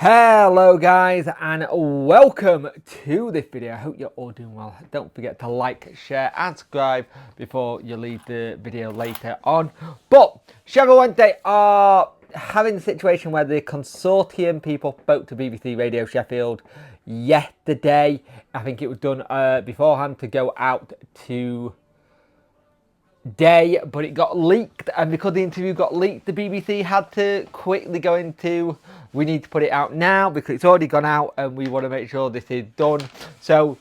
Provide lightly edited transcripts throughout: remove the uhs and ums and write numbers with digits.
Hello guys and welcome to this video. I hope you're all doing well. Don't forget to like, share and subscribe before you leave the video later on. But Sheffield Wednesday are having a situation where the Consortium people spoke to BBC Radio Sheffield yesterday. I think it was done beforehand to go out to day, but it got leaked, and because the interview got leaked, the BBC had to quickly go into, we need to put it out now because it's already gone out and we want to make sure this is done. So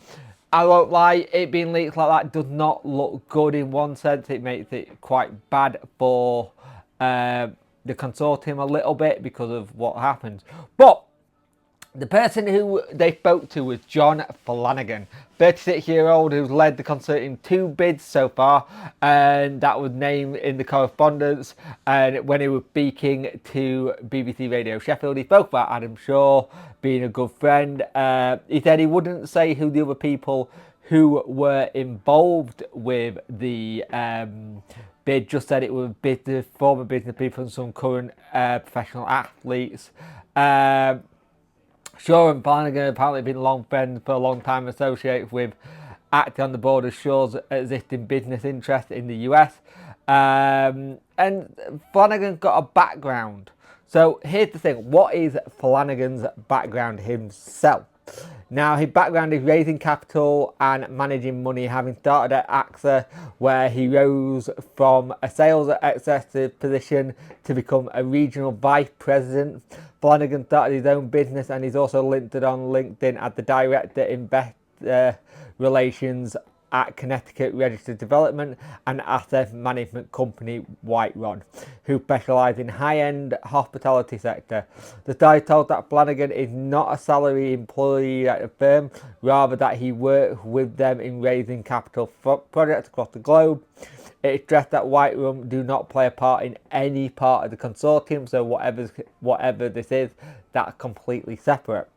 I won't lie, it being leaked like that does not look good. In one sense, it makes it quite bad for the Consortium a little bit because of what happens. But the person who they spoke to was John Flanagan, 36-year-old who's led the Consortium 2 bids so far, and that was named in the correspondence. And when he was speaking to BBC Radio Sheffield, he spoke about Adam Shaw being a good friend. He said he wouldn't say who the other people who were involved with the bid, just said it was former business people and some current professional athletes. Shaw and Flanagan apparently been long friends for a long time, associated with acting on the board of Shaw's existing business interests in the US. And Flanagan's got a background. So here's the thing, what is Flanagan's background himself? Now, his background is raising capital and managing money, having started at AXA, where he rose from a sales executive position to become a regional vice president. Flanagan started his own business and he's also linked on LinkedIn as the director investor relations at Connecticut Registered Development and asset management company Whiteron, who specialise in high-end hospitality sector. The story told that Flanagan is not a salary employee at the firm, rather that he works with them in raising capital for projects across the globe. It is stressed that Whiteron do not play a part in any part of the consortium, so whatever this is, that's completely separate.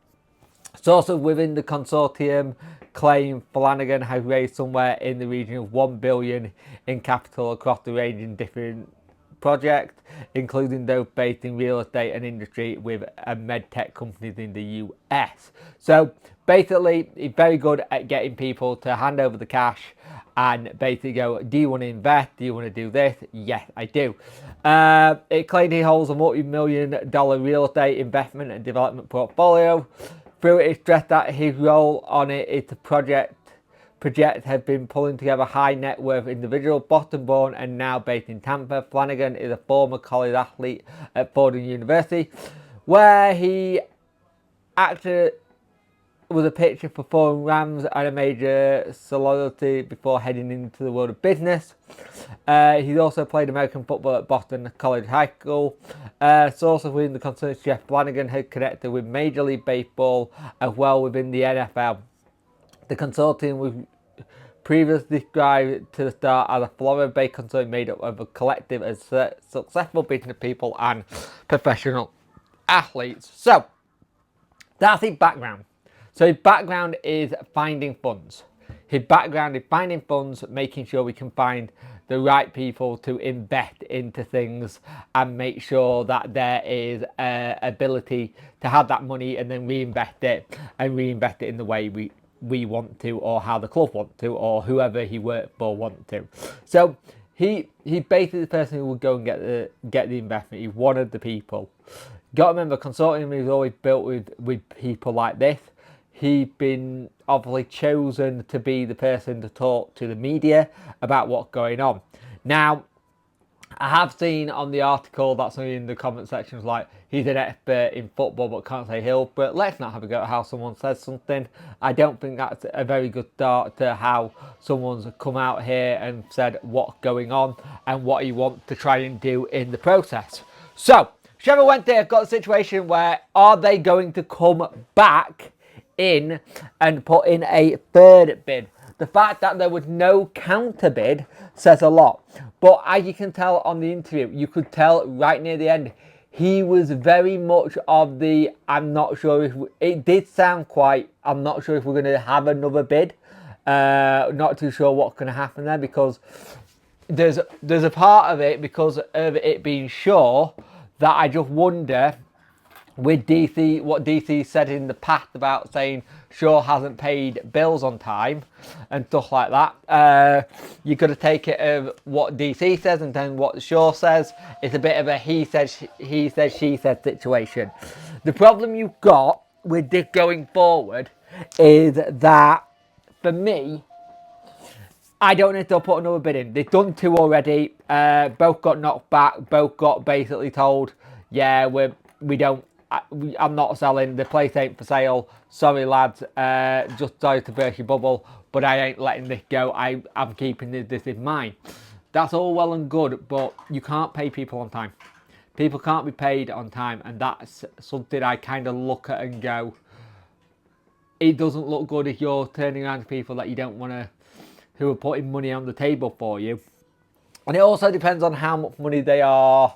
Sources within the consortium claim Flanagan has raised somewhere in the region of $1 billion in capital across the range in different projects, including those based in real estate and industry with medtech companies in the US. So basically, he's very good at getting people to hand over the cash and basically go, do you want to invest? Do you want to do this? Yes, I do. It claimed he holds a multi-million-dollar real estate investment and development portfolio. Through it, it's stressed that his role on it is to project has been pulling together high net worth individual, Boston-born and now based in Tampa. Flanagan is a former college athlete at Fordham University, where he acted was a pitcher for Fordham Rams and a major celebrity before heading into the world of business. He's also played American football at Boston College High School. Sources within the Consortium, Jeff Flanagan had connected with Major League Baseball as well within the NFL. The Consortium was previously described to the start as a Florida-based consortium made up of a collective of successful business people and professional athletes. So, that's his background. So his background is finding funds. His background is finding funds, making sure we can find the right people to invest into things and make sure that there is ability to have that money and then reinvest it in the way we want to, or how the club want to, or whoever he worked for want to. So he basically the person who would go and get the investment. He's one of the people. Got to remember, Consortium is always built with people like this. He's been obviously chosen to be the person to talk to the media about what's going on. Now, I have seen on the article that somebody in the comment section was like, he's an expert in football but can't say he'll. But let's not have a go at how someone says something. I don't think that's a very good start to how someone's come out here and said what's going on and what he wants to try and do in the process. So, Sheffield Wednesday have got a situation where are they going to come back in and put in a third bid? The fact that there was no counter bid says a lot. But as you can tell on the interview, you could tell right near the end, he was very much of the, I'm not sure if, it did sound quite, I'm not sure if we're going to have another bid. Not too sure what's going to happen there, because there's a part of it, because of it being sure, that I just wonder with DC, what DC said in the past about saying Shaw hasn't paid bills on time and stuff like that, you've got to take it of what DC says and then what Shaw says. It's a bit of a he said, she said situation. The problem you've got with this going forward is that, for me, I don't need to put another bid in. They've done 2 already. Both got knocked back. Both got basically told, yeah, I'm not selling. The place ain't for sale. Sorry, lads. Just sorry to burst your bubble, but I ain't letting this go. I'm keeping this in mind. That's all well and good, but you can't pay people on time. People can't be paid on time, and that's something I kind of look at and go, it doesn't look good if you're turning around to people that you don't want to, who are putting money on the table for you. And it also depends on how much money they are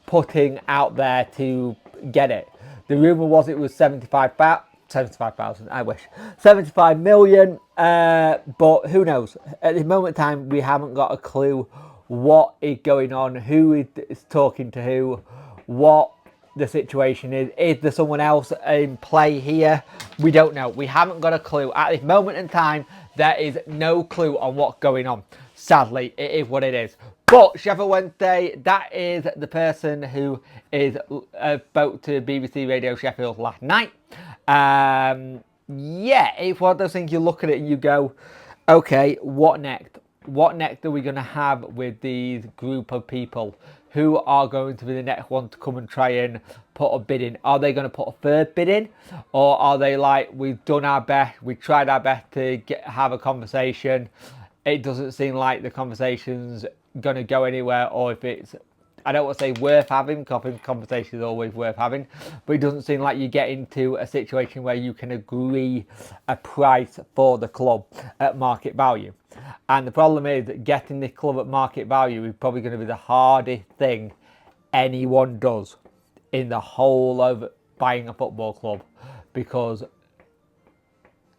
putting out there to get it. The rumour was it was 75,000, I wish. 75 million, but who knows? At the moment in time, we haven't got a clue what is going on, who is talking to who, what the situation is. Is there someone else in play here? We don't know. We haven't got a clue. At this moment in time, there is no clue on what's going on. Sadly, it is what it is. But Sheffield Wednesday, that is the person who is spoke to BBC Radio Sheffield last night. Yeah, it's one of those things you look at it and you go, okay, what next? What next are we going to have with these group of people? Who are going to be the next one to come and try and put a bid in? Are they going to put a third bid in? Or are they like, we've done our best, we tried our best to have a conversation. It doesn't seem like the conversation's going to go anywhere, or if it's, I don't want to say worth having, because I think conversation is always worth having, but it doesn't seem like you get into a situation where you can agree a price for the club at market value. And the problem is that getting the club at market value is probably going to be the hardest thing anyone does in the whole of buying a football club, because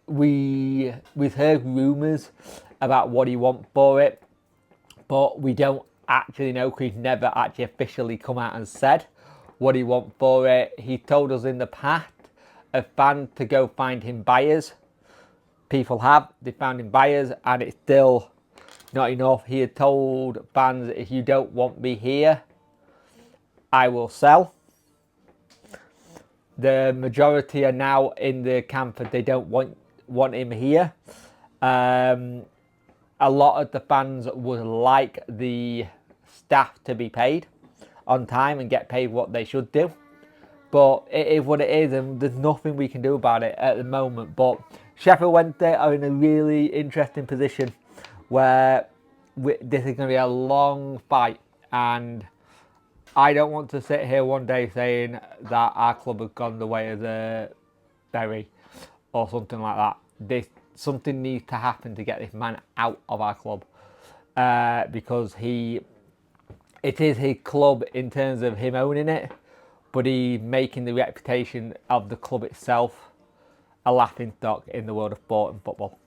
we've heard rumours about what he wants for it, but we don't actually know, because he's never actually officially come out and said what he wants for it. He told us in the past of fans to go find him buyers. People have, they found him buyers, and it's still not enough. He had told fans, if you don't want me here, I will sell. The majority are now in the camp that they don't want him here. A lot of the fans would like the staff to be paid on time and get paid what they should do. But it is what it is, and there's nothing we can do about it at the moment. But Sheffield Wednesday are in a really interesting position where this is going to be a long fight, and I don't want to sit here one day saying that our club has gone the way of the Berry or something like that. Something needs to happen to get this man out of our club, because it is his club in terms of him owning it, but he's making the reputation of the club itself a laughing stock in the world of sport and football.